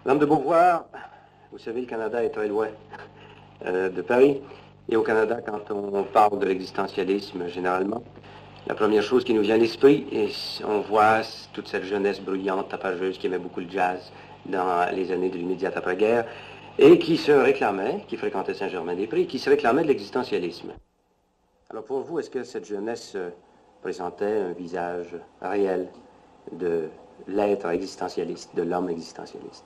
Madame de Beauvoir, vous savez, le Canada est très loin de Paris. Et au Canada, quand on parle de l'existentialisme, généralement, la première chose qui nous vient à l'esprit, et on voit toute cette jeunesse bruyante, tapageuse, qui aimait beaucoup le jazz dans les années de l'immédiate après-guerre, et qui se réclamait, qui fréquentait Saint-Germain-des-Prés, qui se réclamait de l'existentialisme. Alors pour vous, est-ce que cette jeunesse présentait un visage réel de l'être existentialiste, de l'homme existentialiste?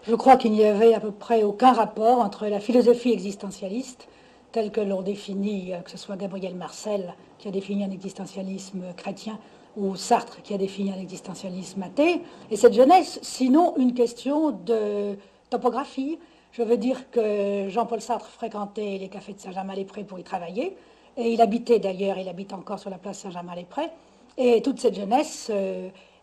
Je crois qu'il n'y avait à peu près aucun rapport entre la philosophie existentialiste, telle que l'on définit, que ce soit Gabriel Marcel, qui a défini un existentialisme chrétien, ou Sartre, qui a défini un existentialisme athée, et cette jeunesse, sinon une question de topographie. Je veux dire que Jean-Paul Sartre fréquentait les cafés de Saint-Germain-les-Prés pour y travailler, et il habitait d'ailleurs, il habite encore sur la place Saint-Germain-les-Prés, et toute cette jeunesse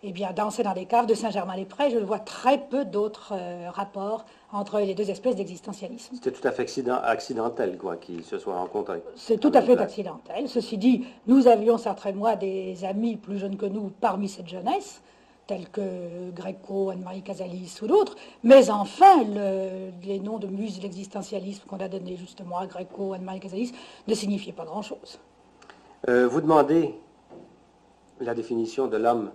eh bien, danser dans les caves de Saint-Germain-les-Prés, je vois très peu d'autres rapports entre les deux espèces d'existentialisme. C'était tout à fait accidentel, quoi, qu'ils se soient rencontrés. C'est tout à fait accidentel. Ceci dit, nous avions, Sartre et moi, des amis plus jeunes que nous parmi cette jeunesse, tels que Gréco, Anne-Marie Casalis ou d'autres, mais enfin, les noms de muses de l'existentialisme qu'on a donnés justement à Gréco, Anne-Marie Casalis, ne signifiaient pas grand-chose. Vous demandez la définition de l'homme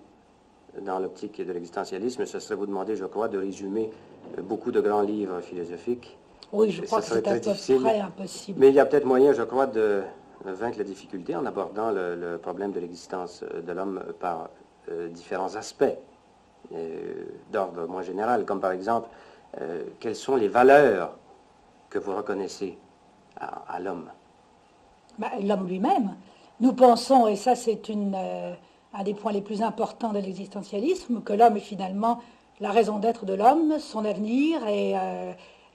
dans l'optique de l'existentialisme, ce serait vous demander, je crois, de résumer beaucoup de grands livres philosophiques. Oui, je crois que c'est à peu près impossible. Mais il y a peut-être moyen, je crois, de vaincre la difficulté en abordant le problème de l'existence de l'homme par différents aspects d'ordre moins général, comme par exemple, quelles sont les valeurs que vous reconnaissez à l'homme? L'homme lui-même. Nous pensons, et ça c'est un des points les plus importants de l'existentialisme, que l'homme est finalement la raison d'être de l'homme, son avenir et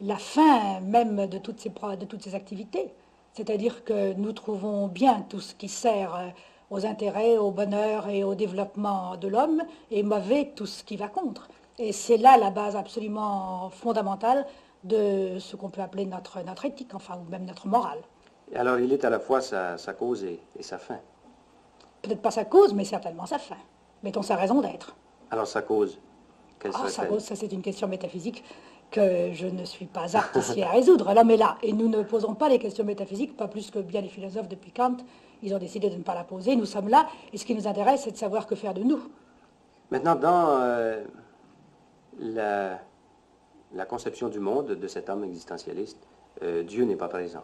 la fin même de toutes ses activités. C'est-à-dire que nous trouvons bien tout ce qui sert aux intérêts, au bonheur et au développement de l'homme, et mauvais tout ce qui va contre. Et c'est là la base absolument fondamentale de ce qu'on peut appeler notre éthique, enfin, ou même notre morale. Et alors il est à la fois sa cause et sa fin. Peut-être pas sa cause, mais certainement sa fin. Mettons sa raison d'être. Alors sa cause, quelle serait-elle? Sa cause, ça c'est une question métaphysique que je ne suis pas apte ici à résoudre. L'homme est là, et nous ne posons pas les questions métaphysiques, pas plus que bien les philosophes depuis Kant. Ils ont décidé de ne pas la poser. Nous sommes là, et ce qui nous intéresse, c'est de savoir que faire de nous. Maintenant, dans la conception du monde de cet homme existentialiste, Dieu n'est pas présent.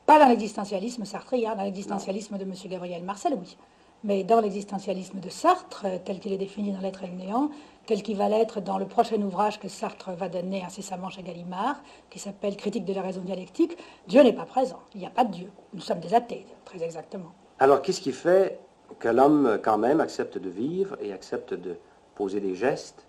Pas dans l'existentialisme sartrien, dans l'existentialisme de M. Gabriel Marcel, oui. Mais dans l'existentialisme de Sartre, tel qu'il est défini dans L'être et le néant, tel qu'il va l'être dans le prochain ouvrage que Sartre va donner incessamment chez Gallimard, qui s'appelle Critique de la raison dialectique, Dieu n'est pas présent. Il n'y a pas de Dieu. Nous sommes des athées, très exactement. Alors, qu'est-ce qui fait que l'homme, quand même, accepte de vivre et accepte de poser des gestes?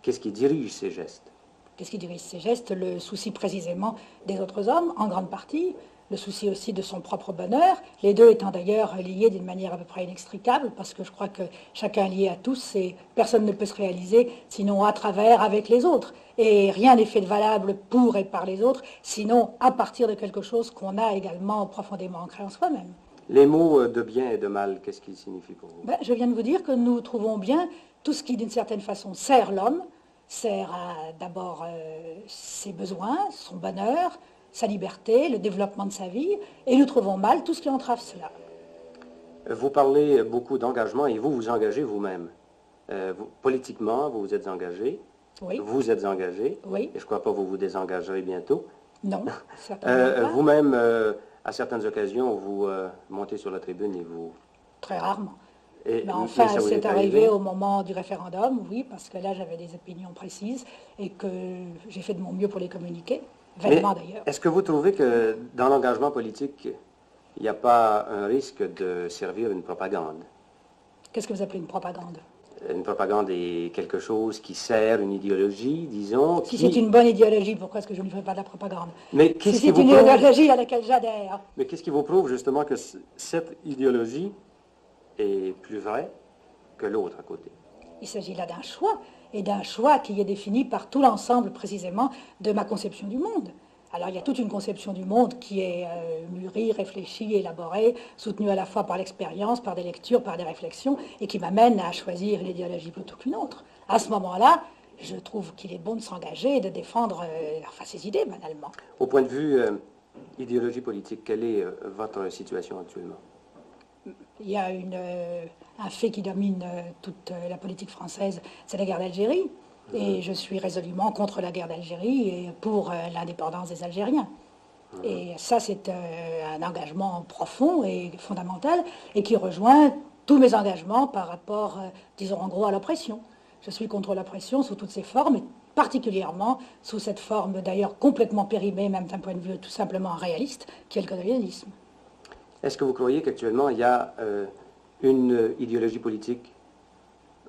Qu'est-ce qui dirige ces gestes? Qu'est-ce qui dirige ces gestes? Le souci précisément des autres hommes, en grande partie, le souci aussi de son propre bonheur, les deux étant d'ailleurs liés d'une manière à peu près inextricable, parce que je crois que chacun est lié à tous et personne ne peut se réaliser sinon à travers, avec les autres. Et rien n'est fait de valable pour et par les autres, sinon à partir de quelque chose qu'on a également profondément ancré en soi-même. Les mots de bien et de mal, qu'est-ce qu'ils signifient pour vous? Je viens de vous dire que nous trouvons bien tout ce qui, d'une certaine façon, sert l'homme, sert d'abord ses besoins, son bonheur, sa liberté, le développement de sa vie, et nous trouvons mal tout ce qui entrave cela. Vous parlez beaucoup d'engagement et vous vous engagez vous-même. Politiquement, vous vous êtes engagé. Oui. Vous êtes engagé. Oui. Et je ne crois pas que vous vous désengagerez bientôt. Non, certainement pas. Vous-même, à certaines occasions, vous montez sur la tribune et vous... Très rarement. Mais enfin, c'est arrivé au moment du référendum, oui, parce que là, j'avais des opinions précises et que j'ai fait de mon mieux pour les communiquer. Vainement d'ailleurs. Est-ce que vous trouvez que dans l'engagement politique, il n'y a pas un risque de servir une propagande? Qu'est-ce que vous appelez une propagande? Une propagande est quelque chose qui sert une idéologie, disons. Si c'est une bonne idéologie, pourquoi est-ce que je ne fais pas de la propagande? Mais si c'est une idéologie à laquelle j'adhère. Mais qu'est-ce qui vous prouve justement que cette idéologie est plus vraie que l'autre à côté? Il s'agit là d'un choix, et d'un choix qui est défini par tout l'ensemble précisément de ma conception du monde. Alors il y a toute une conception du monde qui est mûrie, réfléchie, élaborée, soutenue à la fois par l'expérience, par des lectures, par des réflexions, et qui m'amène à choisir une idéologie plutôt qu'une autre. À ce moment-là, je trouve qu'il est bon de s'engager et de défendre ses idées, banalement. Au point de vue idéologie politique, quelle est votre situation actuellement? Il y a un fait qui domine toute la politique française, c'est la guerre d'Algérie. Et je suis résolument contre la guerre d'Algérie et pour l'indépendance des Algériens. Et ça, c'est un engagement profond et fondamental et qui rejoint tous mes engagements par rapport, disons en gros, à l'oppression. Je suis contre l'oppression sous toutes ses formes, et particulièrement sous cette forme d'ailleurs complètement périmée, même d'un point de vue tout simplement réaliste, qui est le colonialisme. Est-ce que vous croyez qu'actuellement, il y a une idéologie politique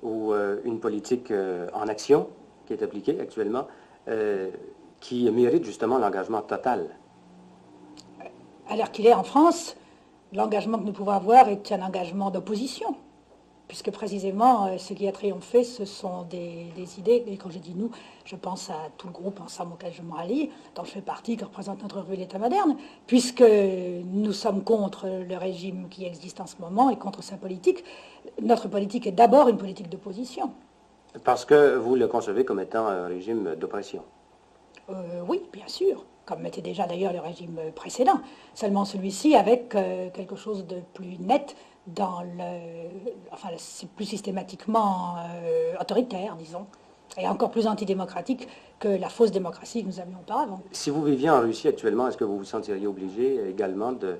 ou une politique en action qui est appliquée actuellement, qui mérite justement l'engagement total? À l'heure qu'il est en France, l'engagement que nous pouvons avoir est un engagement d'opposition, puisque précisément ce qui a triomphé, ce sont des idées, et quand je dis nous, je pense à tout le groupe ensemble auquel je me rallie, dont je fais partie, qui représente notre revue L'État moderne, puisque nous sommes contre le régime qui existe en ce moment et contre sa politique. Notre politique est d'abord une politique d'opposition. Parce que vous le concevez comme étant un régime d'oppression? Oui, bien sûr, comme était déjà d'ailleurs le régime précédent. Seulement celui-ci avec quelque chose de plus net, c'est plus systématiquement autoritaire, disons, et encore plus antidémocratique que la fausse démocratie que nous avions auparavant. Si vous viviez en Russie actuellement, est-ce que vous vous sentiriez obligé également de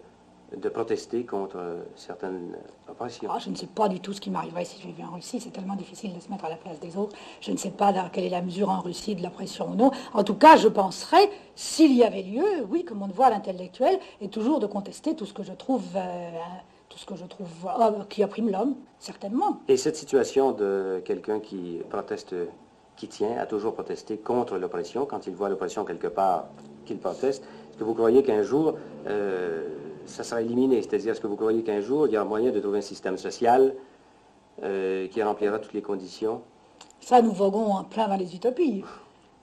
protester contre certaines oppressions? Je ne sais pas du tout ce qui m'arriverait si je vivais en Russie. C'est tellement difficile de se mettre à la place des autres. Je ne sais pas quelle est la mesure en Russie de l'oppression ou non. En tout cas, je penserais, s'il y avait lieu, oui, que mon devoir intellectuel est toujours de contester tout ce que je trouve, qui opprime l'homme, certainement. Et cette situation de quelqu'un qui proteste, qui tient à toujours protester contre l'oppression, quand il voit l'oppression quelque part, qu'il proteste, est-ce que vous croyez qu'un jour, ça sera éliminé? C'est-à-dire, est-ce que vous croyez qu'un jour, il y aura moyen de trouver un système social qui remplira toutes les conditions? Ça, nous voguons en plein dans les utopies.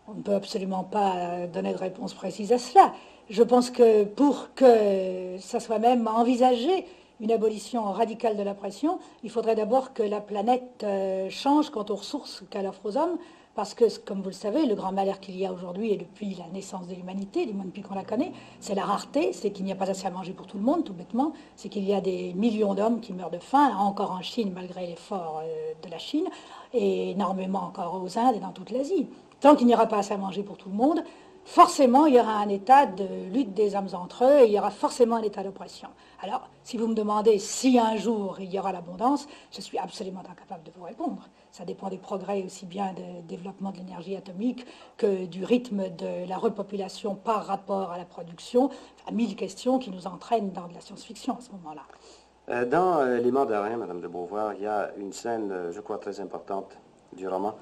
On ne peut absolument pas donner de réponse précise à cela. Je pense que pour que ça soit même envisagé, une abolition radicale de l'oppression, il faudrait d'abord que la planète change quant aux ressources qu'elle offre aux hommes, parce que, comme vous le savez, le grand malheur qu'il y a aujourd'hui et depuis la naissance de l'humanité, du moins depuis qu'on la connaît, c'est la rareté, c'est qu'il n'y a pas assez à manger pour tout le monde, tout bêtement, c'est qu'il y a des millions d'hommes qui meurent de faim, encore en Chine, malgré l'effort de la Chine, et énormément encore aux Indes et dans toute l'Asie. Tant qu'il n'y aura pas assez à manger pour tout le monde, forcément, il y aura un état de lutte des hommes entre eux et il y aura forcément un état d'oppression. Alors, si vous me demandez si un jour il y aura l'abondance, je suis absolument incapable de vous répondre. Ça dépend des progrès aussi bien du développement de l'énergie atomique que du rythme de la repopulation par rapport à la production. Enfin, 1000 questions qui nous entraînent dans de la science-fiction à ce moment-là. Dans Les Mandarins, Madame de Beauvoir, il y a une scène, je crois, très importante du roman,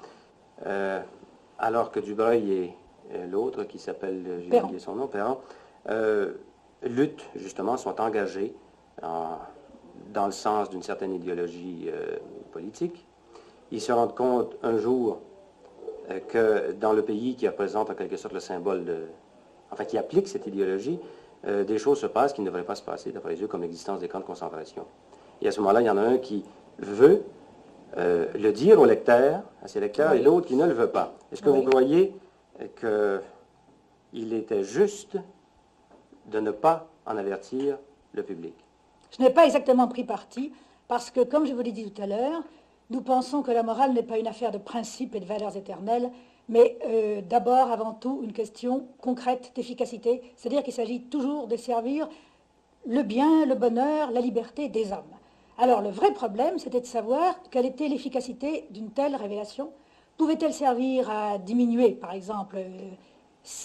alors que Dubreuil et l'autre, qui s'appelle, j'ai oublié son nom, Perron, luttent, justement, sont engagés dans le sens d'une certaine idéologie politique. Ils se rendent compte un jour que dans le pays qui représente en quelque sorte le symbole qui applique cette idéologie, des choses se passent qui ne devraient pas se passer, d'après les yeux, comme l'existence des camps de concentration. Et à ce moment-là, il y en a un qui veut le dire aux lecteurs, à ses lecteurs, et l'autre qui ne le veut pas. Est-ce que vous croyez qu'il était juste de ne pas en avertir le public? Je n'ai pas exactement pris parti, parce que, comme je vous l'ai dit tout à l'heure, nous pensons que la morale n'est pas une affaire de principes et de valeurs éternelles, mais d'abord, avant tout, une question concrète d'efficacité, c'est-à-dire qu'il s'agit toujours de servir le bien, le bonheur, la liberté des hommes. Alors, le vrai problème, c'était de savoir quelle était l'efficacité d'une telle révélation. Pouvait-elle servir à diminuer, par exemple,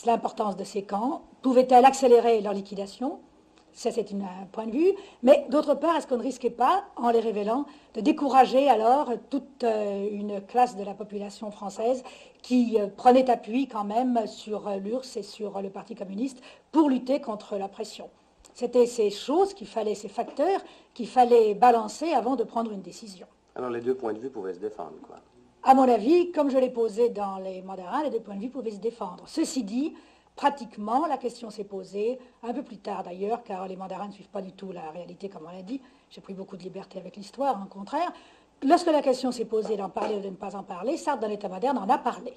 l'importance de ces camps? Pouvait-elle accélérer leur liquidation? Ça, c'est un point de vue. Mais d'autre part, est-ce qu'on ne risquait pas, en les révélant, de décourager alors toute une classe de la population française qui prenait appui quand même sur l'URSS et sur le Parti communiste pour lutter contre la pression? C'était ces choses ces facteurs qu'il fallait balancer avant de prendre une décision. Alors les deux points de vue pouvaient se défendre, quoi. À mon avis, comme je l'ai posé dans Les Mandarins, les deux points de vue pouvaient se défendre. Ceci dit, pratiquement, la question s'est posée, un peu plus tard d'ailleurs, car Les Mandarins ne suivent pas du tout la réalité, comme on l'a dit. J'ai pris beaucoup de liberté avec l'histoire, au contraire. Lorsque la question s'est posée d'en parler ou de ne pas en parler, Sartre, dans l'État moderne, en a parlé.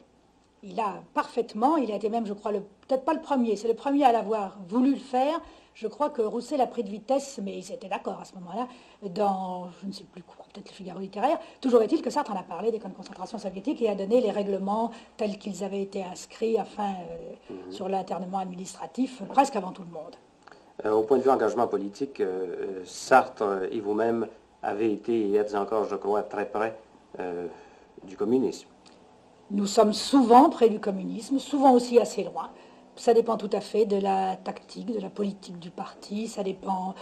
Il a parfaitement, il a été même, je crois, peut-être pas le premier, c'est le premier à l'avoir voulu le faire. Je crois que Roussel a pris de vitesse, mais ils étaient d'accord à ce moment-là, dans, je ne sais plus quoi, peut-être le Figaro littéraire. Toujours est-il que Sartre en a parlé des camps de concentration soviétiques et a donné les règlements tels qu'ils avaient été inscrits, sur l'internement administratif, presque avant tout le monde. Au point de vue engagement politique, Sartre et vous-même avez été et êtes encore, je crois, très près du communisme. Nous sommes souvent près du communisme, souvent aussi assez loin. Ça dépend tout à fait de la tactique, de la politique du parti, ça dépend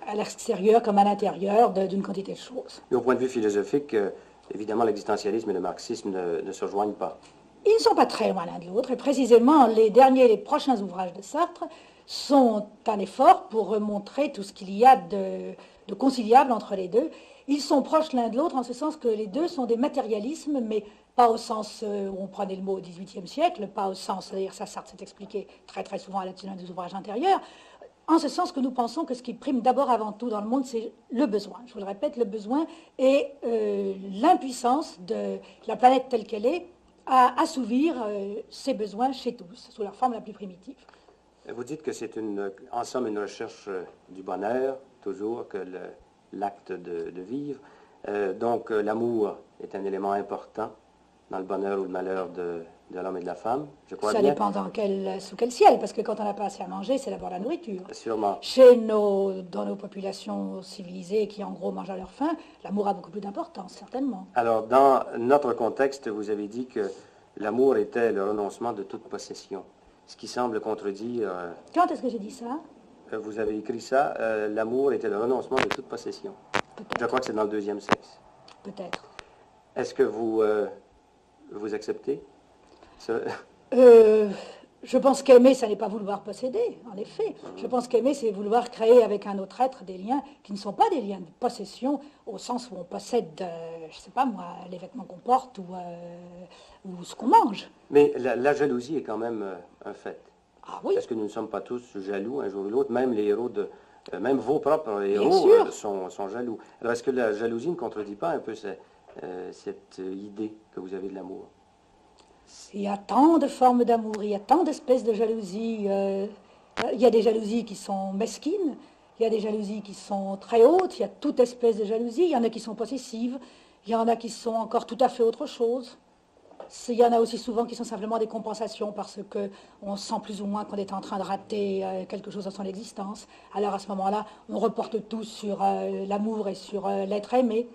à l'extérieur comme à l'intérieur d'une quantité de choses. Et au point de vue philosophique, évidemment, l'existentialisme et le marxisme ne se rejoignent pas. Ils ne sont pas très loin l'un de l'autre, et précisément les prochains ouvrages de Sartre sont un effort pour montrer tout ce qu'il y a de conciliable entre les deux. Ils sont proches l'un de l'autre en ce sens que les deux sont des matérialismes, mais pas au sens où on prenait le mot au XVIIIe siècle, pas au sens, d'ailleurs ça Sartre s'est expliqué très très souvent à l'un des ouvrages antérieurs, en ce sens que nous pensons que ce qui prime d'abord avant tout dans le monde, c'est le besoin. Je vous le répète, le besoin et l'impuissance de la planète telle qu'elle est à assouvir ses besoins chez tous, sous leur forme la plus primitive. Vous dites que c'est en somme une recherche du bonheur, toujours, que l'acte de vivre. Donc l'amour est un élément important dans le bonheur ou le malheur de l'homme et de la femme, je crois bien. Ça dépend sous quel ciel, parce que quand on n'a pas assez à manger, c'est d'abord la nourriture. Sûrement. Dans nos populations civilisées qui en gros mangent à leur faim, l'amour a beaucoup plus d'importance, certainement. Alors dans notre contexte, vous avez dit que l'amour était le renoncement de toute possession, ce qui semble contredire... Quand est-ce que j'ai dit ça? Vous avez écrit ça, l'amour était le renoncement de toute possession. Je crois que c'est dans le deuxième sexe. Peut-être. Est-ce que vous acceptez Je pense qu'aimer, ça n'est pas vouloir posséder, en effet. Je pense qu'aimer, c'est vouloir créer avec un autre être des liens qui ne sont pas des liens de possession, au sens où on possède, je ne sais pas moi, les vêtements qu'on porte ou ce qu'on mange. Mais la jalousie est quand même un fait. Ah oui. Est-ce que nous ne sommes pas tous jaloux un jour ou l'autre? Même les héros même vos propres héros sont jaloux. Alors est-ce que la jalousie ne contredit pas un peu cette idée que vous avez de l'amour? Il y a tant de formes d'amour, il y a tant d'espèces de jalousie. Il y a des jalousies qui sont mesquines, il y a des jalousies qui sont très hautes, il y a toute espèce de jalousie. Il y en a qui sont possessives, il y en a qui sont encore tout à fait autre chose. Il y en a aussi souvent qui sont simplement des compensations parce qu'on sent plus ou moins qu'on est en train de rater quelque chose dans son existence. Alors à ce moment-là, on reporte tout sur l'amour et sur l'être aimé.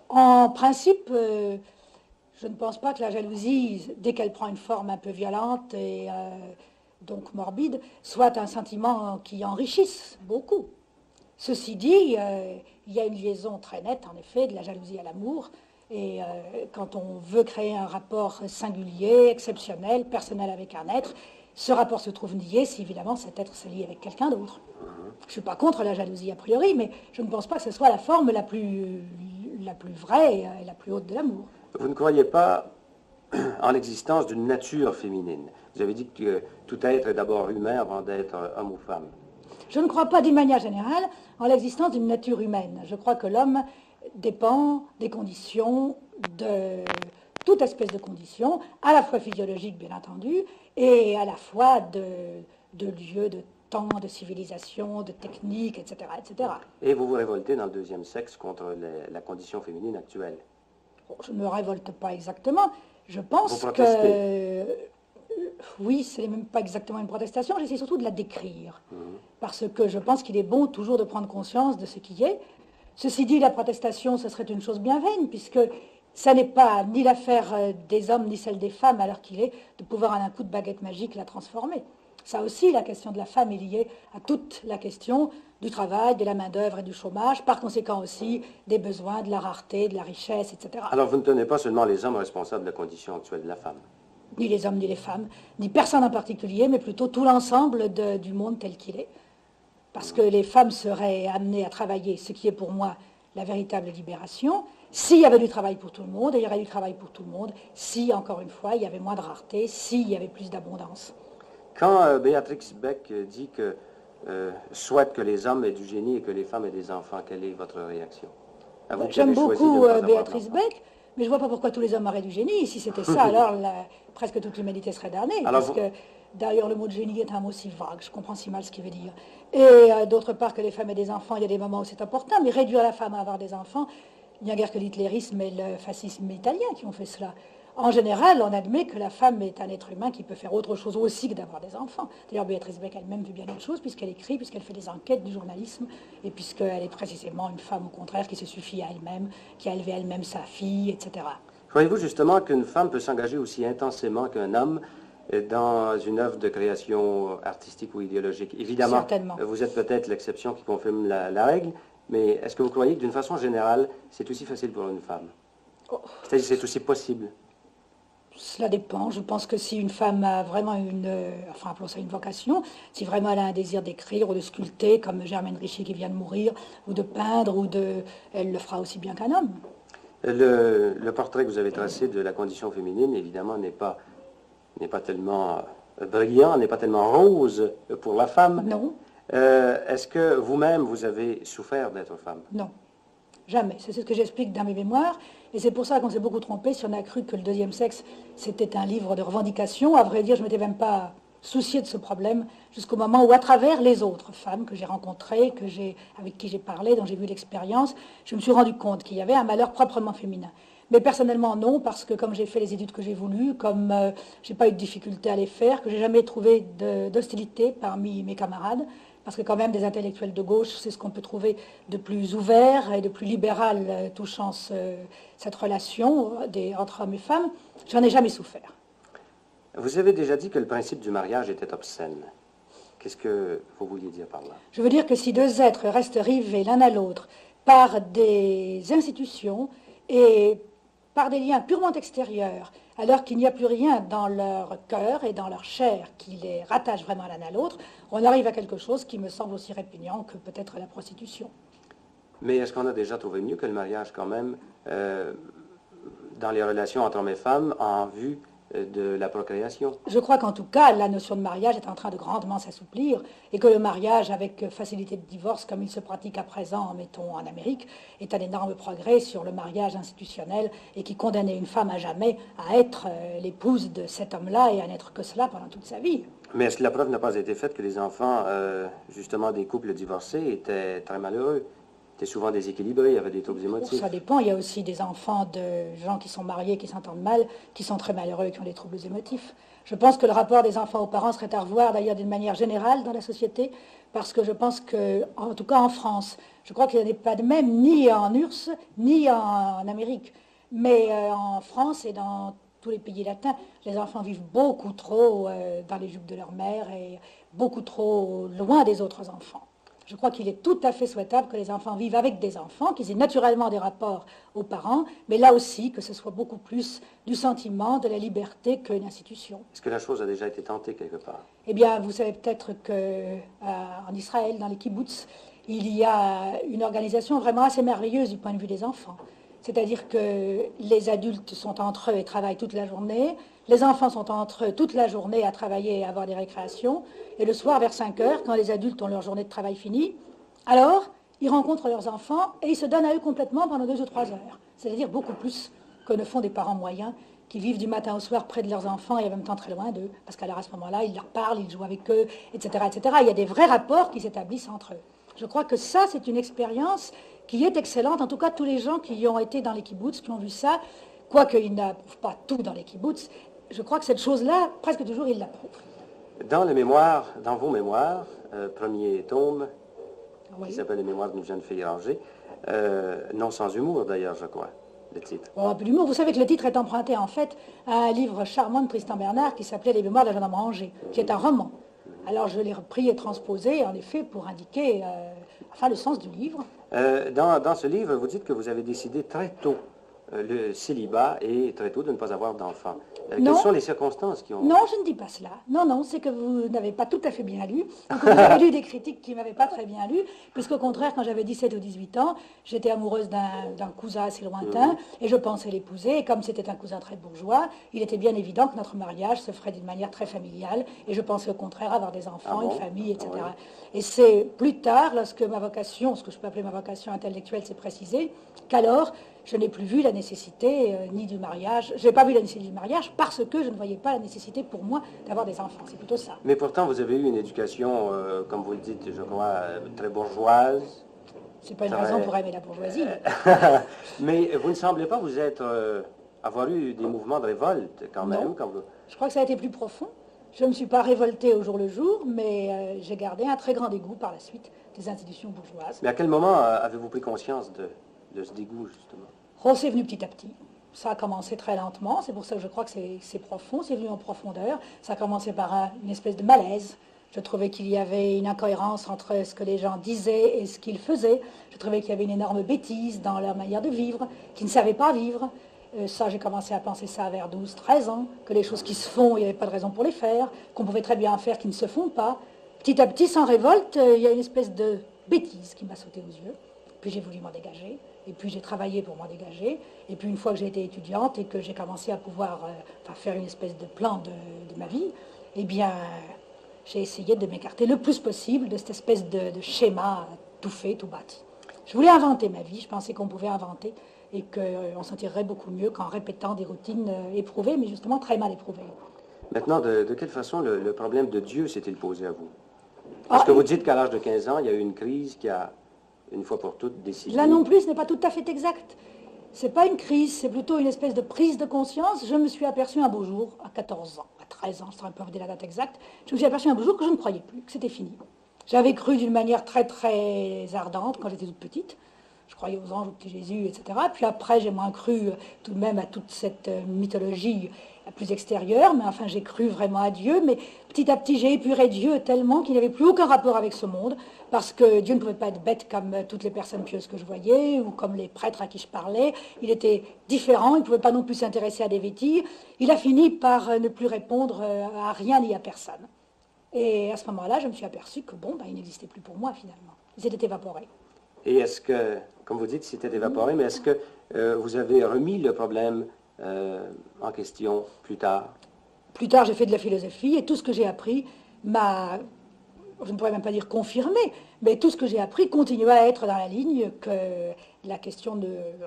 En principe, je ne pense pas que la jalousie, dès qu'elle prend une forme un peu violente et donc morbide, soit un sentiment qui enrichisse beaucoup. Ceci dit, il y a une liaison très nette, en effet, de la jalousie à l'amour. Et quand on veut créer un rapport singulier, exceptionnel, personnel avec un être, ce rapport se trouve nié si évidemment cet être se lie avec quelqu'un d'autre. Je ne suis pas contre la jalousie a priori, mais je ne pense pas que ce soit la forme la plus vraie et la plus haute de l'amour. Vous ne croyez pas en l'existence d'une nature féminine? Vous avez dit que tout être est d'abord humain avant d'être homme ou femme. Je ne crois pas d'une manière générale en l'existence d'une nature humaine. Je crois que l'homme dépend des conditions, de toute espèce de conditions, à la fois physiologiques bien entendu, et à la fois de lieux, de temps, de civilisation, de technique, etc., etc. Et vous vous révoltez dans le deuxième sexe contre la condition féminine actuelle? Je ne me révolte pas exactement. Je pense que... Oui, ce n'est même pas exactement une protestation, j'essaie surtout de la décrire. Parce que je pense qu'il est bon toujours de prendre conscience de ce qui est. Ceci dit, la protestation, ce serait une chose bien vaine, puisque ça n'est pas ni l'affaire des hommes ni celle des femmes, à l'heure qu'il est, de pouvoir à un coup de baguette magique la transformer. Ça aussi, la question de la femme est liée à toute la question du travail, de la main-d'œuvre et du chômage, par conséquent aussi des besoins, de la rareté, de la richesse, etc. Alors vous ne tenez pas seulement les hommes responsables de la condition actuelle de la femme? Ni les hommes ni les femmes, ni personne en particulier, mais plutôt tout l'ensemble du monde tel qu'il est. Parce que les femmes seraient amenées à travailler, ce qui est pour moi la véritable libération, s'il y avait du travail pour tout le monde, et il y aurait du travail pour tout le monde, si, encore une fois, il y avait moins de rareté, s'il y avait plus d'abondance. Quand Béatrix Beck dit que souhaite que les hommes aient du génie et que les femmes aient des enfants, quelle est votre réaction? J'aime beaucoup Béatrix Beck. Mais je ne vois pas pourquoi tous les hommes auraient du génie. Si c'était ça, alors presque toute l'humanité serait damnée. Parce que d'ailleurs, le mot de génie est un mot si vague, je comprends si mal ce qu'il veut dire. Et d'autre part, que les femmes aient des enfants, il y a des moments où c'est important, mais réduire la femme à avoir des enfants, il n'y a guère que l'hitlérisme et le fascisme italien qui ont fait cela. En général, on admet que la femme est un être humain qui peut faire autre chose aussi que d'avoir des enfants. D'ailleurs, Béatrice Beck elle-même fait bien autre chose, puisqu'elle écrit, puisqu'elle fait des enquêtes du journalisme, et puisqu'elle est précisément une femme, au contraire, qui se suffit à elle-même, qui a élevé elle-même sa fille, etc. Croyez-vous justement qu'une femme peut s'engager aussi intensément qu'un homme dans une œuvre de création artistique ou idéologique? Évidemment, certainement. Vous êtes peut-être l'exception qui confirme la règle, mais est-ce que vous croyez que d'une façon générale, c'est aussi facile pour une femme? C'est-à-dire que c'est aussi possible? Cela dépend. Je pense que si une femme a vraiment enfin appelons ça une vocation, si vraiment elle a un désir d'écrire ou de sculpter, comme Germaine Richier qui vient de mourir, ou de peindre, elle le fera aussi bien qu'un homme. Le portrait que vous avez tracé de la condition féminine, évidemment, n'est pas tellement brillant, n'est pas tellement rose pour la femme. Non. Est-ce que vous-même, vous avez souffert d'être femme? Non. Jamais. C'est ce que j'explique dans mes mémoires. Et c'est pour ça qu'on s'est beaucoup trompé si on a cru que le deuxième sexe, c'était un livre de revendication. À vrai dire, je ne m'étais même pas soucié de ce problème jusqu'au moment où, à travers les autres femmes que j'ai rencontrées, avec qui j'ai parlé, dont j'ai vu l'expérience, je me suis rendu compte qu'il y avait un malheur proprement féminin. Mais personnellement, non, parce que comme j'ai fait les études que j'ai voulues, comme je n'ai pas eu de difficulté à les faire, que j'ai jamais trouvé d'hostilité parmi mes camarades, parce que quand même des intellectuels de gauche, c'est ce qu'on peut trouver de plus ouvert et de plus libéral touchant cette relation entre hommes et femmes, j'en ai jamais souffert. Vous avez déjà dit que le principe du mariage était obscène. Qu'est-ce que vous vouliez dire par là? Je veux dire que si deux êtres restent rivés l'un à l'autre par des institutions et par des liens purement extérieurs, alors qu'il n'y a plus rien dans leur cœur et dans leur chair qui les rattache vraiment l'un à l'autre, on arrive à quelque chose qui me semble aussi répugnant que peut-être la prostitution. Mais est-ce qu'on a déjà trouvé mieux que le mariage quand même dans les relations entre hommes et femmes en vue de la procréation? Je crois qu'en tout cas, la notion de mariage est en train de grandement s'assouplir et que le mariage avec facilité de divorce, comme il se pratique à présent, mettons en Amérique, est un énorme progrès sur le mariage institutionnel et qui condamnait une femme à jamais à être l'épouse de cet homme-là et à n'être que cela pendant toute sa vie. Mais est-ce que la preuve n'a pas été faite que les enfants, justement des couples divorcés, étaient très malheureux? Étaient souvent déséquilibrés, avaient des troubles émotifs? Ça dépend. Il y a aussi des enfants de gens qui sont mariés, qui s'entendent mal, qui sont très malheureux et qui ont des troubles émotifs. Je pense que le rapport des enfants aux parents serait à revoir d'ailleurs d'une manière générale dans la société, parce que je pense que, en tout cas en France, je crois qu'il n'y en a pas de même ni en URSS, ni en Amérique. Mais en France et dans tous les pays latins, les enfants vivent beaucoup trop dans les jupes de leur mère et beaucoup trop loin des autres enfants. Je crois qu'il est tout à fait souhaitable que les enfants vivent avec des enfants, qu'ils aient naturellement des rapports aux parents, mais là aussi que ce soit beaucoup plus du sentiment, de la liberté qu'une institution. Est-ce que la chose a déjà été tentée quelque part? Eh bien, vous savez peut-être qu'en Israël, dans les kibbutz, il y a une organisation vraiment assez merveilleuse du point de vue des enfants. C'est-à-dire que les adultes sont entre eux et travaillent toute la journée. Les enfants sont entre eux toute la journée à travailler et à avoir des récréations. Et le soir, vers 5 heures, quand les adultes ont leur journée de travail finie, alors ils rencontrent leurs enfants et ils se donnent à eux complètement pendant 2 ou 3 heures. C'est-à-dire beaucoup plus que ne font des parents moyens qui vivent du matin au soir près de leurs enfants et en même temps très loin d'eux. Parce qu'à ce moment-là, ils leur parlent, ils jouent avec eux, etc., etc. Il y a des vrais rapports qui s'établissent entre eux. Je crois que ça, c'est une expérience qui est excellente. En tout cas, tous les gens qui y ont été dans les kibbutz, qui ont vu ça, quoique ils n'approuvent pas tout dans les kibbutz, je crois que cette chose-là, presque toujours, ils l'approuvent. Dans les mémoires, dans vos mémoires, premier tome, Oui. qui s'appelle Les mémoires d'une jeune fille rangée, non sans humour d'ailleurs, je crois, le titre. Bon, un peu d'humour. Vous savez que le titre est emprunté en fait à un livre charmant de Tristan Bernard qui s'appelait Les mémoires d'un jeune homme rangé, qui est un roman. Alors je l'ai repris et transposé, en effet, pour indiquer le sens du livre. Dans ce livre, vous dites que vous avez décidé très tôt le célibat et très tôt de ne pas avoir d'enfants. Quelles sont les circonstances qui ont... Non, je ne dis pas cela. Non, non, c'est que vous n'avez pas tout à fait bien lu. Vous avez lu des critiques qui ne m'avaient pas très bien lu, puisqu'au contraire, quand j'avais 17 ou 18 ans, j'étais amoureuse d'un cousin assez lointain, et je pensais l'épouser, et comme c'était un cousin très bourgeois, il était bien évident que notre mariage se ferait d'une manière très familiale, et je pensais au contraire avoir des enfants, une famille, etc. Oui. Et c'est plus tard, lorsque ma vocation, ce que je peux appeler ma vocation intellectuelle, s'est précisée, qu'alors je n'ai plus vu la nécessité ni du mariage. Je n'ai pas vu la nécessité du mariage parce que je ne voyais pas la nécessité pour moi d'avoir des enfants. C'est plutôt ça. Mais pourtant, vous avez eu une éducation, comme vous le dites, je crois, très bourgeoise. C'est pas une raison pour aimer la bourgeoisie. Mais vous ne semblez pas vous être, avoir eu des mouvements de révolte quand même. Non. Je crois que ça a été plus profond. Je ne me suis pas révoltée au jour le jour, mais j'ai gardé un très grand dégoût par la suite des institutions bourgeoises. Mais à quel moment avez-vous pris conscience de ce dégoût, justement? Oh, c'est venu petit à petit. Ça a commencé très lentement, c'est pour ça que je crois que c'est profond, c'est venu en profondeur. Ça a commencé par une espèce de malaise. Je trouvais qu'il y avait une incohérence entre ce que les gens disaient et ce qu'ils faisaient. Je trouvais qu'il y avait une énorme bêtise dans leur manière de vivre, qu'ils ne savaient pas vivre. Ça, j'ai commencé à penser ça vers 12-13 ans, que les choses qui se font, il n'y avait pas de raison pour les faire, qu'on pouvait très bien faire qui ne se font pas. Petit à petit, sans révolte, il y a une espèce de bêtise qui m'a sauté aux yeux. Puis j'ai voulu m'en dégager, et puis j'ai travaillé pour m'en dégager. Et puis une fois que j'ai été étudiante et que j'ai commencé à pouvoir faire une espèce de plan de ma vie, eh bien, j'ai essayé de m'écarter le plus possible de cette espèce de schéma tout fait, tout bâti. Je voulais inventer ma vie, je pensais qu'on pouvait inventer et qu'on s'en tirerait beaucoup mieux qu'en répétant des routines éprouvées, mais justement très mal éprouvées. Maintenant, de quelle façon le problème de Dieu s'est-il posé à vous? Parce que vous dites qu'à l'âge de 15 ans, il y a eu une crise qui a, une fois pour toutes, décidé... Là non plus, ce n'est pas tout à fait exact. Ce n'est pas une crise, c'est plutôt une espèce de prise de conscience. Je me suis aperçue un beau jour, à 14 ans, à 13 ans, je ne saurais pas vous dire la date exacte, je me suis aperçue un beau jour que je ne croyais plus, que c'était fini. J'avais cru d'une manière très très ardente quand j'étais toute petite. Je croyais aux anges, au petit Jésus, etc. Puis après, j'ai moins cru tout de même à toute cette mythologie plus extérieure, mais enfin, j'ai cru vraiment à Dieu. Mais petit à petit, j'ai épuré Dieu tellement qu'il n'avait plus aucun rapport avec ce monde, parce que Dieu ne pouvait pas être bête comme toutes les personnes pieuses que je voyais, ou comme les prêtres à qui je parlais. Il était différent, il ne pouvait pas non plus s'intéresser à des vétilles. Il a fini par ne plus répondre à rien ni à personne. Et à ce moment-là, je me suis aperçue que bon, il n'existait plus pour moi finalement. Il s'était évaporé. Et est-ce que, comme vous dites, c'était évaporé, mais est-ce que vous avez remis le problème en question plus tard? Plus tard, j'ai fait de la philosophie et tout ce que j'ai appris m'a, je ne pourrais même pas dire confirmé, mais tout ce que j'ai appris continue à être dans la ligne que la question,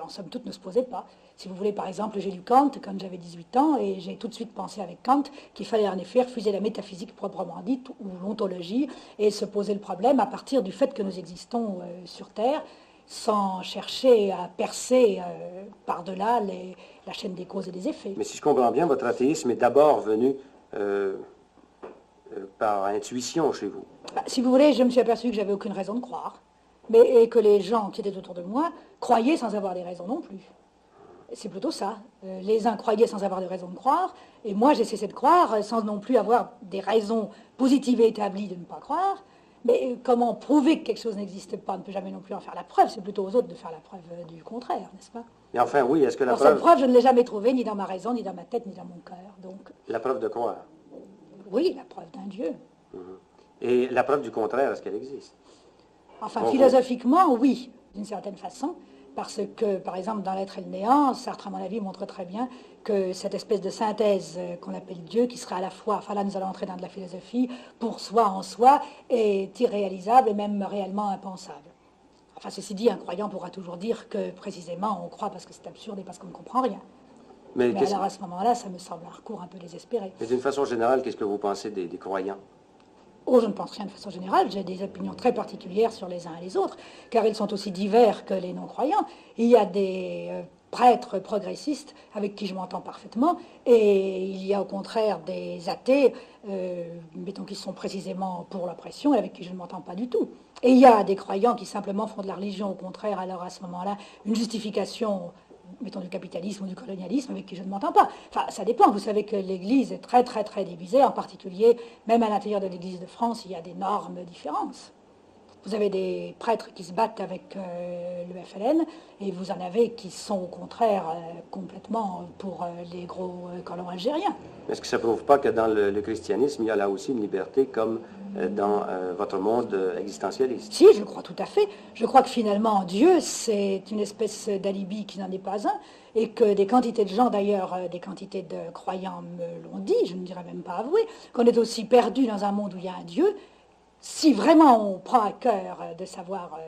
en somme toute, ne se posait pas. Si vous voulez, par exemple, j'ai lu Kant quand j'avais 18 ans et j'ai tout de suite pensé avec Kant qu'il fallait en effet refuser la métaphysique proprement dite ou l'ontologie et se poser le problème à partir du fait que nous existons sur Terre sans chercher à percer par-delà la chaîne des causes et des effets. Mais si je comprends bien, votre athéisme est d'abord venu par intuition chez vous. Si vous voulez, je me suis aperçu que j'avais aucune raison de croire, et que les gens qui étaient autour de moi croyaient sans avoir des raisons non plus. C'est plutôt ça. Les uns croyaient sans avoir de raison de croire, et moi j'ai cessé de croire sans non plus avoir des raisons positives et établies de ne pas croire. Mais comment prouver que quelque chose n'existe pas? On ne peut jamais non plus en faire la preuve, c'est plutôt aux autres de faire la preuve du contraire, n'est-ce pas? Mais enfin, oui, est-ce que la preuve... Cette preuve, je ne l'ai jamais trouvée, ni dans ma raison, ni dans ma tête, ni dans mon cœur. Donc... La preuve de quoi? Oui, la preuve d'un Dieu. Et la preuve du contraire, est-ce qu'elle existe? Enfin, philosophiquement, oui, d'une certaine façon. Parce que, par exemple, dans l'être et le néant, Sartre, à mon avis, montre très bien que cette espèce de synthèse qu'on appelle Dieu, qui serait à la fois, enfin là nous allons entrer dans de la philosophie, pour soi en soi, est irréalisable et même réellement impensable. Enfin, ceci dit, un croyant pourra toujours dire que précisément on croit parce que c'est absurde et parce qu'on ne comprend rien. Mais alors à ce moment-là, ça me semble un recours un peu désespéré. Mais d'une façon générale, qu'est-ce que vous pensez des croyants? Oh, je ne pense rien de façon générale, j'ai des opinions très particulières sur les uns et les autres, car ils sont aussi divers que les non-croyants. Il y a des prêtres progressistes avec qui je m'entends parfaitement, et il y a au contraire des athées, mettons qui sont précisément pour l'oppression, et avec qui je ne m'entends pas du tout. Et il y a des croyants qui simplement font de la religion, au contraire, alors à ce moment-là, une justification, mettons du capitalisme ou du colonialisme, avec qui je ne m'entends pas. Enfin, ça dépend. Vous savez que l'Église est très, très, très divisée. En particulier, même à l'intérieur de l'Église de France, il y a d'énormes différences. Vous avez des prêtres qui se battent avec le FLN, et vous en avez qui sont au contraire complètement pour les gros colons algériens. Est-ce que ça ne prouve pas que dans le christianisme, il y a là aussi une liberté comme dans votre monde existentialiste? Si, je le crois tout à fait. Je crois que finalement, Dieu, c'est une espèce d'alibi qui n'en est pas un, et que des quantités de gens, d'ailleurs, des quantités de croyants me l'ont dit, je ne dirais même pas avoué, qu'on est aussi perdu dans un monde où il y a un Dieu. Si vraiment on prend à cœur de savoir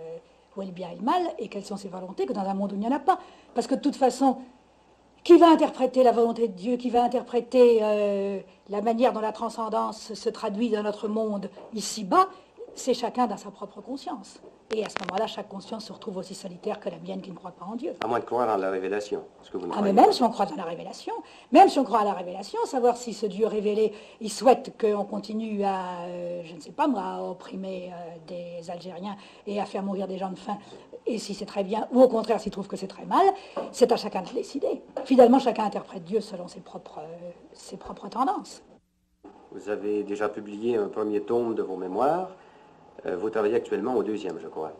où est le bien et le mal, et quelles sont ses volontés, que dans un monde où il n'y en a pas. Parce que de toute façon, qui va interpréter la volonté de Dieu, qui va interpréter la manière dont la transcendance se traduit dans notre monde ici-bas, c'est chacun dans sa propre conscience. Et à ce moment-là, chaque conscience se retrouve aussi solitaire que la mienne qui ne croit pas en Dieu. À moins de croire en la révélation. Ce que vous ne Ah, mais croyez même pas. si on croit dans la révélation, même si on croit à la révélation, savoir si ce Dieu révélé, il souhaite qu'on continue à, je ne sais pas moi, à opprimer des Algériens et à faire mourir des gens de faim, et si c'est très bien, ou au contraire s'il trouve que c'est très mal, c'est à chacun de décider. Finalement, chacun interprète Dieu selon ses propres tendances. Vous avez déjà publié un premier tome de vos mémoires. Vous travaillez actuellement au deuxième, je crois.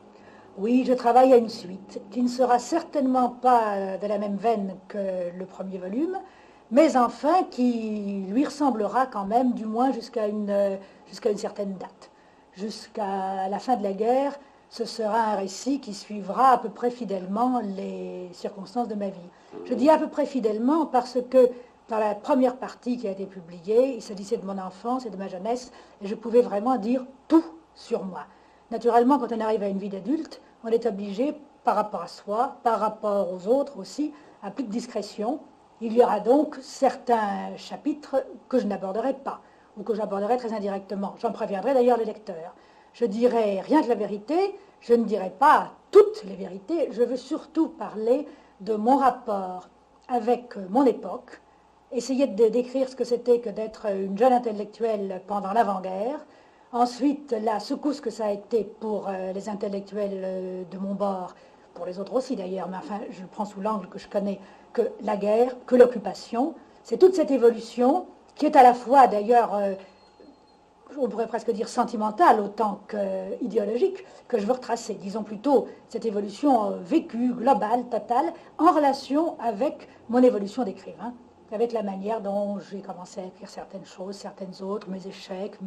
Oui, je travaille à une suite qui ne sera certainement pas de la même veine que le premier volume, mais enfin qui lui ressemblera quand même, du moins jusqu'à une certaine date. Jusqu'à la fin de la guerre, ce sera un récit qui suivra à peu près fidèlement les circonstances de ma vie. Je dis à peu près fidèlement parce que dans la première partie qui a été publiée, il s'agissait de mon enfance et de ma jeunesse, et je pouvais vraiment dire tout sur moi. Naturellement, quand on arrive à une vie d'adulte, on est obligé, par rapport à soi, par rapport aux autres aussi, à plus de discrétion. Il y aura donc certains chapitres que je n'aborderai pas, ou que j'aborderai très indirectement. J'en préviendrai d'ailleurs les lecteurs. Je dirai rien que la vérité, je ne dirai pas toutes les vérités, je veux surtout parler de mon rapport avec mon époque, essayer de décrire ce que c'était que d'être une jeune intellectuelle pendant l'avant-guerre. Ensuite, la secousse que ça a été pour les intellectuels de mon bord, pour les autres aussi d'ailleurs, mais enfin, je le prends sous l'angle que je connais, que la guerre, que l'occupation. C'est toute cette évolution qui est à la fois d'ailleurs, on pourrait presque dire sentimentale autant qu'idéologique, que je veux retracer. Disons plutôt cette évolution vécue, globale, totale, en relation avec mon évolution d'écrivain, avec la manière dont j'ai commencé à écrire certaines choses, certaines autres, mes échecs,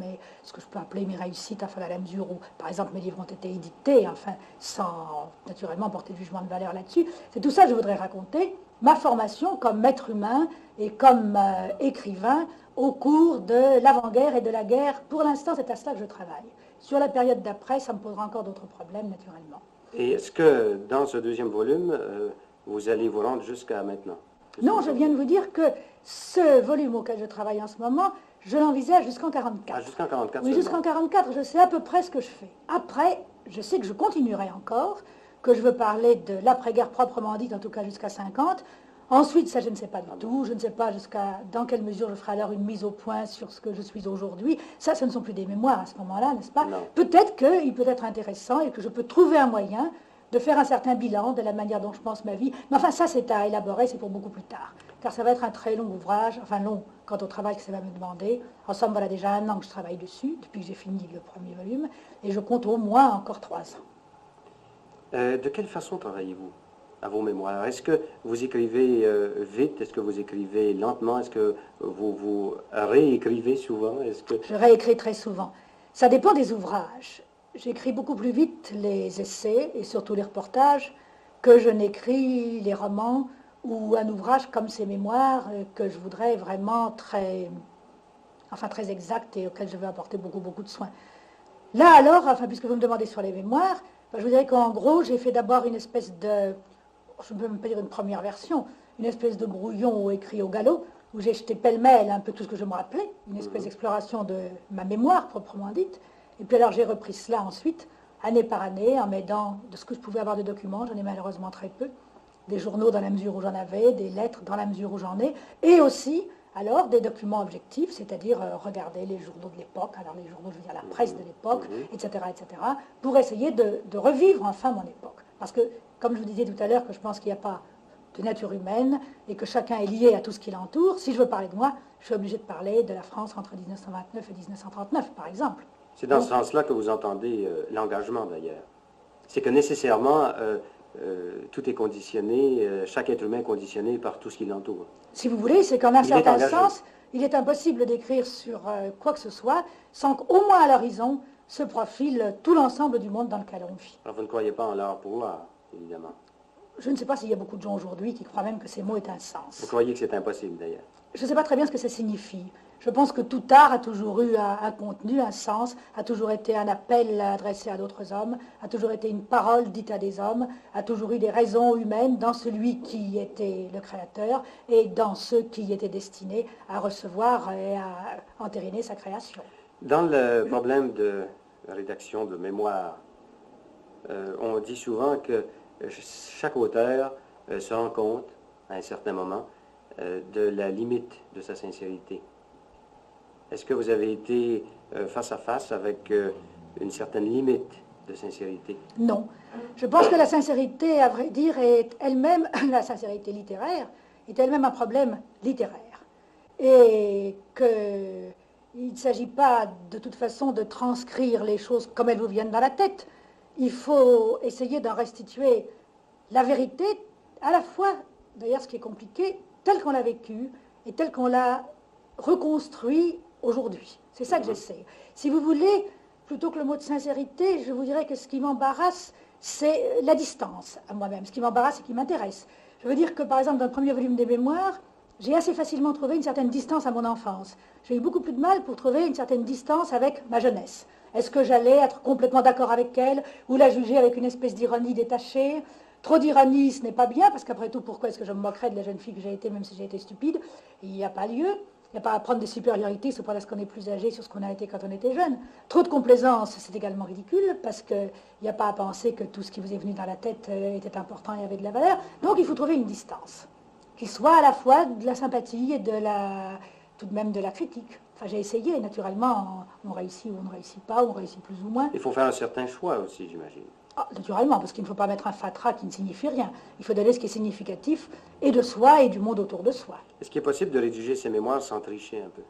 ce que je peux appeler mes réussites, enfin à la mesure où, par exemple, mes livres ont été édités, enfin, sans naturellement porter de jugement de valeur là-dessus. C'est tout ça que je voudrais raconter, ma formation comme être humain et comme écrivain au cours de l'avant-guerre et de la guerre. Pour l'instant, c'est à cela que je travaille. Sur la période d'après, ça me posera encore d'autres problèmes, naturellement. Et est-ce que dans ce deuxième volume, vous allez vous rendre jusqu'à maintenant? Non, je viens de vous dire que ce volume auquel je travaille en ce moment, je l'envisage jusqu'en 1944. Ah, jusqu'en 1944 Oui, jusqu'en 1944, je sais à peu près ce que je fais. Après, je sais que je continuerai encore, que je veux parler de l'après-guerre proprement dite, en tout cas jusqu'à 1950. Ensuite, ça, je ne sais pas du tout. Je ne sais pas dans quelle mesure je ferai alors une mise au point sur ce que je suis aujourd'hui. Ça, ce ne sont plus des mémoires à ce moment-là, n'est-ce pas? Peut-être qu'il peut être intéressant et que je peux trouver un moyen de faire un certain bilan de la manière dont je pense ma vie. Mais enfin, ça, c'est à élaborer, c'est pour beaucoup plus tard. Car ça va être un très long ouvrage, enfin long quant au travail que ça va me demander. En somme, voilà déjà 1 an que je travaille dessus, depuis que j'ai fini le premier volume, et je compte au moins encore 3 ans. De quelle façon travaillez-vous à vos mémoires? Est-ce que vous écrivez vite? Est-ce que vous écrivez lentement? Est-ce que vous réécrivez souvent? Je réécris très souvent. Ça dépend des ouvrages. J'écris beaucoup plus vite les essais et surtout les reportages que je n'écris les romans ou un ouvrage comme ces mémoires que je voudrais vraiment très exact et auquel je veux apporter beaucoup de soin. Là alors, puisque vous me demandez sur les mémoires, je vous dirais qu'en gros, j'ai fait d'abord une espèce de, je ne peux même pas dire une première version, une espèce de brouillon écrit au galop, où j'ai jeté pêle-mêle un peu tout ce que je me rappelais, une espèce d'exploration de ma mémoire proprement dite. Et puis alors j'ai repris cela ensuite, année par année, en m'aidant de ce que je pouvais avoir de documents, j'en ai malheureusement très peu, des journaux dans la mesure où j'en avais, des lettres dans la mesure où j'en ai, et aussi alors des documents objectifs, c'est-à-dire regarder les journaux de l'époque, alors les journaux, je veux dire la presse de l'époque, etc., pour essayer de revivre enfin mon époque. Parce que, comme je vous disais tout à l'heure, que je pense qu'il n'y a pas de nature humaine et que chacun est lié à tout ce qui l'entoure, si je veux parler de moi, je suis obligé de parler de la France entre 1929 et 1939, par exemple. C'est dans ce sens-là que vous entendez l'engagement, d'ailleurs. C'est que nécessairement, tout est conditionné, chaque être humain est conditionné par tout ce qui l'entoure. Si vous voulez, c'est qu'en un certain sens, il est impossible d'écrire sur quoi que ce soit sans qu'au moins à l'horizon se profile tout l'ensemble du monde dans lequel on vit. Alors vous ne croyez pas en l'art pour l'art, évidemment. Je ne sais pas s'il y a beaucoup de gens aujourd'hui qui croient même que ces mots aient un sens. Vous croyez que c'est impossible, d'ailleurs? Je ne sais pas très bien ce que ça signifie. Je pense que tout art a toujours eu un contenu, un sens, a toujours été un appel adressé à d'autres hommes, a toujours été une parole dite à des hommes, a toujours eu des raisons humaines dans celui qui était le créateur et dans ceux qui étaient destinés à recevoir et à entériner sa création. Dans le problème de rédaction de mémoire, on dit souvent que chaque auteur se rend compte, à un certain moment, de la limite de sa sincérité. Est-ce que vous avez été face à face avec une certaine limite de sincérité? Non. Je pense que la sincérité, à vrai dire, est elle-même, la sincérité littéraire, est elle-même un problème littéraire. Et qu'il ne s'agit pas de toute façon de transcrire les choses comme elles vous viennent dans la tête. Il faut essayer d'en restituer la vérité, à la fois, d'ailleurs ce qui est compliqué, telle qu'on l'a vécue et telle qu'on l'a reconstruit aujourd'hui. C'est ça que j'essaie. Si vous voulez, plutôt que le mot de sincérité, je vous dirais que ce qui m'embarrasse, c'est la distance à moi-même. Ce qui m'embarrasse et qui m'intéresse. Je veux dire que, par exemple, dans le premier volume des mémoires, j'ai assez facilement trouvé une certaine distance à mon enfance. J'ai eu beaucoup plus de mal pour trouver une certaine distance avec ma jeunesse. Est-ce que j'allais être complètement d'accord avec elle ou la juger avec une espèce d'ironie détachée? Trop d'ironie, ce n'est pas bien, parce qu'après tout, pourquoi est-ce que je me moquerais de la jeune fille que j'ai été, même si j'ai été stupide? Il n'y a pas lieu. Il n'y a pas à prendre des supériorités, c'est pas parce qu'on est plus âgé sur ce qu'on a été quand on était jeune. Trop de complaisance, c'est également ridicule, parce qu'il n'y a pas à penser que tout ce qui vous est venu dans la tête était important et avait de la valeur. Donc il faut trouver une distance, qui soit à la fois de la sympathie et tout de même de la critique. Enfin, j'ai essayé, naturellement, on réussit ou on ne réussit pas, on réussit plus ou moins. Il faut faire un certain choix aussi, j'imagine. Ah, naturellement, parce qu'il ne faut pas mettre un fatras qui ne signifie rien. Il faut donner ce qui est significatif, et de soi, et du monde autour de soi. Est-ce qu'il est possible de rédiger ces mémoires sans tricher un peu?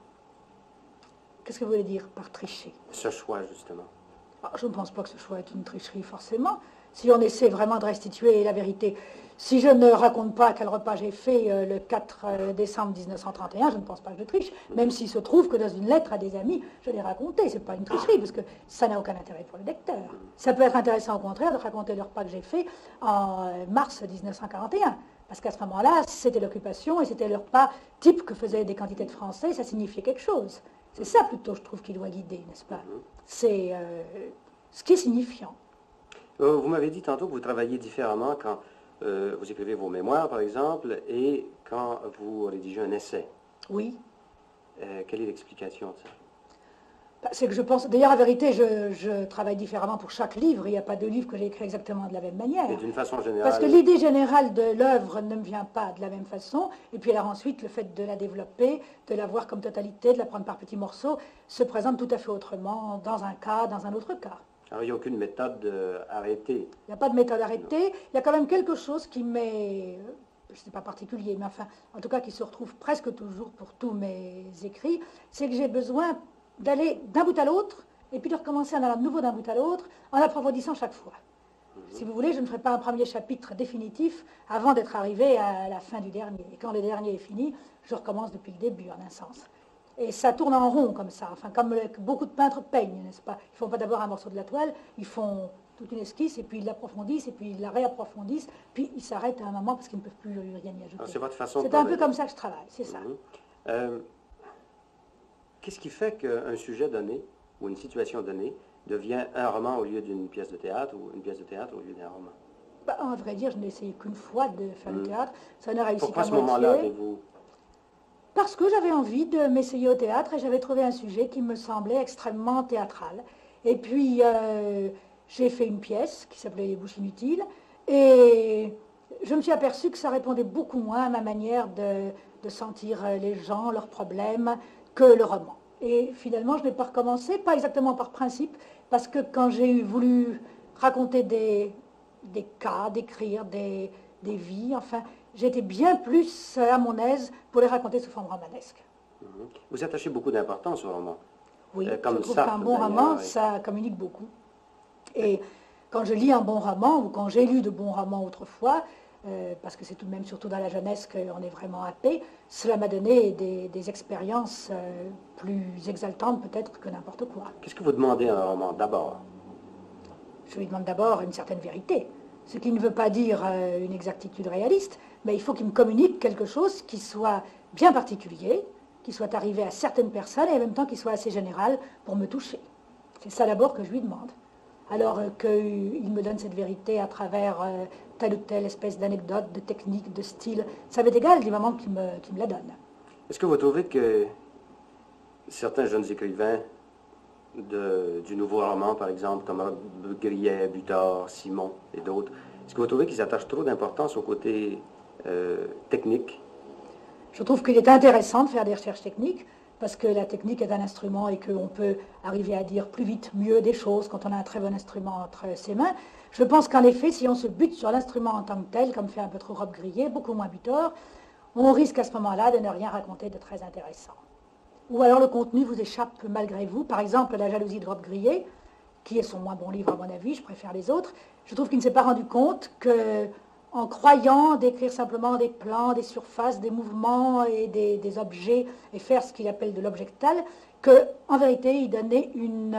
Qu'est-ce que vous voulez dire par tricher? Ce choix, justement. Ah, je ne pense pas que ce choix est une tricherie, forcément. Si on essaie vraiment de restituer la vérité. Si je ne raconte pas quel repas j'ai fait le 4 décembre 1931, je ne pense pas que je triche, même s'il se trouve que dans une lettre à des amis, je l'ai raconté. Ce n'est pas une tricherie, parce que ça n'a aucun intérêt pour le lecteur. Ça peut être intéressant, au contraire, de raconter le repas que j'ai fait en mars 1941, parce qu'à ce moment-là, c'était l'occupation, et c'était le repas type que faisaient des quantités de Français, ça signifiait quelque chose. C'est ça, plutôt, je trouve, qui doit guider, n'est-ce pas? C'est ce qui est signifiant. Vous m'avez dit tantôt que vous travaillez différemment quand vous écrivez vos mémoires, par exemple, et quand vous rédigez un essai. Oui. Quelle est l'explication de ça? C'est que je pense, d'ailleurs, en vérité, je travaille différemment pour chaque livre. Il n'y a pas de livre que j'ai écrit exactement de la même manière. Mais d'une façon générale. Parce que l'idée générale de l'œuvre ne me vient pas de la même façon. Et puis alors ensuite, le fait de la développer, de la voir comme totalité, de la prendre par petits morceaux, se présente tout à fait autrement dans un cas, dans un autre cas. Alors il n'y a aucune méthode arrêtée. Il n'y a pas de méthode arrêtée. Il y a quand même quelque chose qui m'est, je ne sais pas particulier, mais enfin, en tout cas qui se retrouve presque toujours pour tous mes écrits, c'est que j'ai besoin d'aller d'un bout à l'autre, et puis de recommencer en allant de nouveau d'un bout à l'autre, en approfondissant chaque fois. Si vous voulez, je ne ferai pas un premier chapitre définitif avant d'être arrivé à la fin du dernier. Et quand le dernier est fini, je recommence depuis le début, en un sens. Et ça tourne en rond comme ça, enfin comme beaucoup de peintres peignent, n'est-ce pas? Ils ne font pas d'abord un morceau de la toile, ils font toute une esquisse, et puis ils l'approfondissent, et puis ils la réapprofondissent, puis ils s'arrêtent à un moment parce qu'ils ne peuvent plus rien y ajouter. C'est votre façon de C'est un peu comme ça que je travaille, c'est ça. Qu'est-ce qui fait qu'un sujet donné, ou une situation donnée, devient un roman au lieu d'une pièce de théâtre, ou une pièce de théâtre au lieu d'un roman? Bah, en vrai dire, je n'ai essayé qu'une fois de faire du théâtre, ça n'a réussi Pourquoi qu'à à ce moment-là moitié. avez-vous... Parce que j'avais envie de m'essayer au théâtre et j'avais trouvé un sujet qui me semblait extrêmement théâtral. Et puis, j'ai fait une pièce qui s'appelait Les Bouches Inutiles et je me suis aperçue que ça répondait beaucoup moins à ma manière de sentir les gens, leurs problèmes, que le roman. Et finalement, je n'ai pas recommencé, pas exactement par principe, parce que quand j'ai voulu raconter des cas, décrire des vies, enfin, j'étais bien plus à mon aise pour les raconter sous forme romanesque. Vous attachez beaucoup d'importance au roman. Oui, comme je trouve Sartre, qu'un bon roman, ça communique beaucoup. Et quand je lis un bon roman, ou quand j'ai lu de bons romans autrefois, parce que c'est tout de même surtout dans la jeunesse qu'on est vraiment happé, cela m'a donné des expériences plus exaltantes peut-être que n'importe quoi. Qu'est-ce que vous demandez à un roman, d'abord? Je lui demande d'abord une certaine vérité, ce qui ne veut pas dire une exactitude réaliste, mais il faut qu'il me communique quelque chose qui soit bien particulier, qui soit arrivé à certaines personnes et en même temps qui soit assez général pour me toucher. C'est ça d'abord que je lui demande. Alors qu'il me donne cette vérité à travers telle ou telle espèce d'anecdote, de technique, de style, ça m'est égal du moment qu'il me la donne. Est-ce que vous trouvez que certains jeunes écrivains du nouveau roman, par exemple, comme Grillet, Butor, Simon et d'autres, est-ce que vous trouvez qu'ils attachent trop d'importance au côté technique? Je trouve qu'il est intéressant de faire des recherches techniques, parce que la technique est un instrument et qu'on peut arriver à dire plus vite, mieux des choses quand on a un très bon instrument entre ses mains. Je pense qu'en effet, si on se bute sur l'instrument en tant que tel, comme fait un peu trop Rob Grillet, beaucoup moins Butor, on risque à ce moment-là de ne rien raconter de très intéressant. Ou alors le contenu vous échappe malgré vous. Par exemple, La jalousie de Rob Grillet, qui est son moins bon livre à mon avis, je préfère les autres. Je trouve qu'il ne s'est pas rendu compte que, en croyant décrire simplement des plans, des surfaces, des mouvements et des objets, et faire ce qu'il appelle de l'objectal, qu'en vérité, il donnait une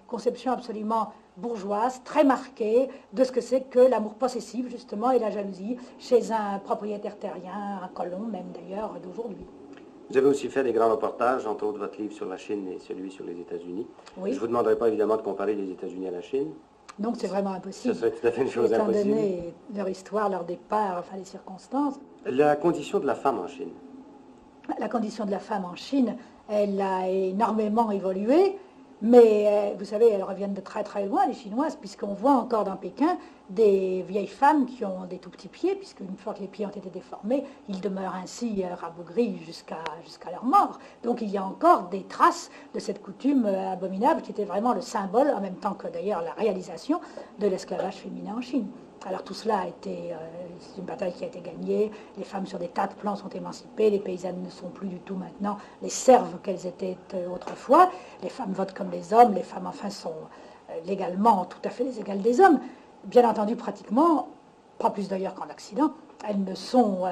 conception absolument bourgeoise, très marquée, de ce que c'est que l'amour possessif, justement, et la jalousie, chez un propriétaire terrien, un colon même d'ailleurs, d'aujourd'hui. Vous avez aussi fait des grands reportages, entre autres votre livre sur la Chine et celui sur les États-Unis. Oui. Je ne vous demanderai pas évidemment de comparer les États-Unis à la Chine. Donc c'est vraiment impossible. Ce serait tout à fait une chose étant impossible. donné leur histoire, leur départ, enfin les circonstances. La condition de la femme en Chine. La condition de la femme en Chine, elle a énormément évolué, mais vous savez, elles reviennent de très très loin, les Chinoises, puisqu'on voit encore dans Pékin des vieilles femmes qui ont des tout petits pieds, puisqu'une fois que les pieds ont été déformés, ils demeurent ainsi rabougris jusqu'à leur mort. Donc il y a encore des traces de cette coutume abominable qui était vraiment le symbole, en même temps que d'ailleurs la réalisation de l'esclavage féminin en Chine. Alors tout cela a été, c'est une bataille qui a été gagnée, les femmes sur des tas de plans sont émancipées, les paysannes ne sont plus du tout maintenant les serves qu'elles étaient autrefois, les femmes votent comme les hommes, les femmes enfin sont légalement tout à fait les égales des hommes. Bien entendu, pratiquement, pas plus d'ailleurs qu'en Occident, elles ne sont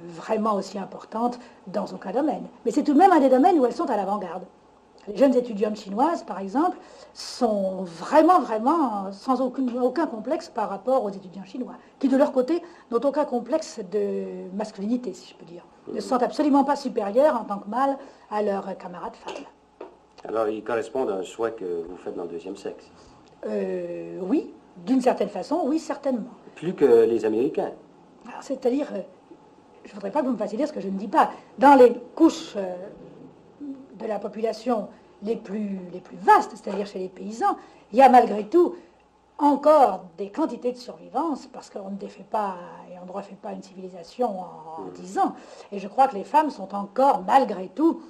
vraiment aussi importantes dans aucun domaine. Mais c'est tout de même un des domaines où elles sont à l'avant-garde. Les jeunes étudiantes chinoises, par exemple, sont vraiment, vraiment sans aucun complexe par rapport aux étudiants chinois, qui de leur côté n'ont aucun complexe de masculinité, si je peux dire. Ils ne se sentent absolument pas supérieurs en tant que mâles à leurs camarades femmes. Alors, ils correspondent à un souhait que vous faites dans le deuxième sexe. Oui, d'une certaine façon, oui, certainement. Plus que les Américains. C'est-à-dire, je ne voudrais pas que vous me fassiez dire ce que je ne dis pas. Dans les couches de la population les plus vastes, c'est-à-dire chez les paysans, il y a malgré tout encore des quantités de survivance, parce qu'on ne défait pas et on ne refait pas une civilisation en 10 ans. Et je crois que les femmes sont encore, malgré tout,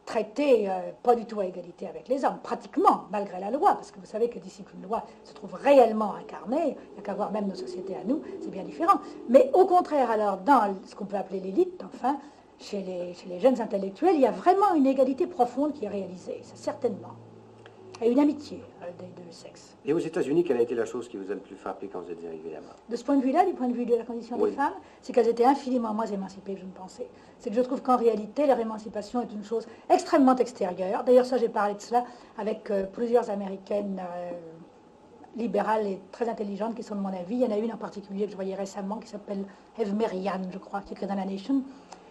traitées pas du tout à égalité avec les hommes, pratiquement, malgré la loi, parce que vous savez que d'ici qu'une loi se trouve réellement incarnée, il n'y a qu'à voir même nos sociétés à nous, c'est bien différent. Mais au contraire, alors, dans ce qu'on peut appeler l'élite, enfin, chez les jeunes intellectuels, il y a vraiment une égalité profonde qui est réalisée, c'est certainement. Et une amitié des deux sexes. Et aux États-Unis, quelle a été la chose qui vous a le plus frappé quand vous êtes arrivé là-bas? De ce point de vue-là, du point de vue de la condition des femmes, c'est qu'elles étaient infiniment moins émancipées que je ne pensais. C'est que je trouve qu'en réalité, leur émancipation est une chose extrêmement extérieure. D'ailleurs, ça, j'ai parlé de cela avec plusieurs Américaines libérales et très intelligentes qui sont de mon avis. Il y en a une en particulier que je voyais récemment qui s'appelle Eve Merian, je crois, qui écrit dans la Nation,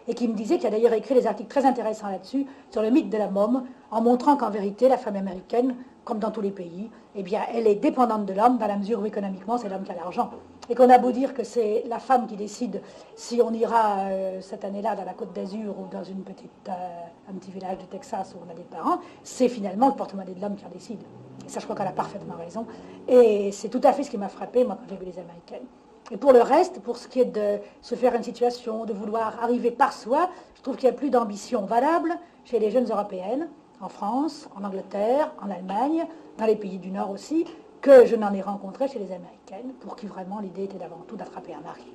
et qui me disait, qui a d'ailleurs écrit des articles très intéressants là-dessus, sur le mythe de la môme, en montrant qu'en vérité, la femme américaine, comme dans tous les pays, eh bien, elle est dépendante de l'homme, dans la mesure où économiquement, c'est l'homme qui a l'argent. Et qu'on a beau dire que c'est la femme qui décide si on ira cette année-là dans la Côte d'Azur ou dans un petit village du Texas où on a des parents, c'est finalement le porte-monnaie de l'homme qui en décide. Et ça, je crois qu'elle a parfaitement raison. Et c'est tout à fait ce qui m'a frappé, moi, quand j'ai vu les Américaines. Et pour le reste, pour ce qui est de se faire une situation, de vouloir arriver par soi, je trouve qu'il n'y a plus d'ambition valable chez les jeunes européennes, en France, en Angleterre, en Allemagne, dans les pays du Nord aussi, que je n'en ai rencontré chez les Américaines, pour qui vraiment l'idée était d'avant tout d'attraper un mari.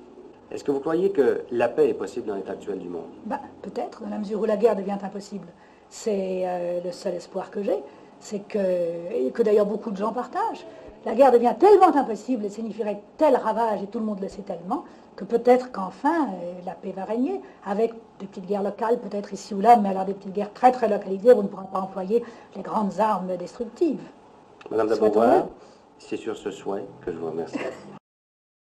Est-ce que vous croyez que la paix est possible dans l'état actuel du monde? Peut-être, dans la mesure où la guerre devient impossible. C'est le seul espoir que j'ai, c'est que d'ailleurs beaucoup de gens partagent. La guerre devient tellement impossible et signifierait tel ravage, et tout le monde le sait tellement, que peut-être qu'enfin la paix va régner, avec des petites guerres locales, peut-être ici ou là, mais alors des petites guerres très très localisées où on ne pourra pas employer les grandes armes destructives. Madame de Beauvoir, c'est sur ce souhait que je vous remercie.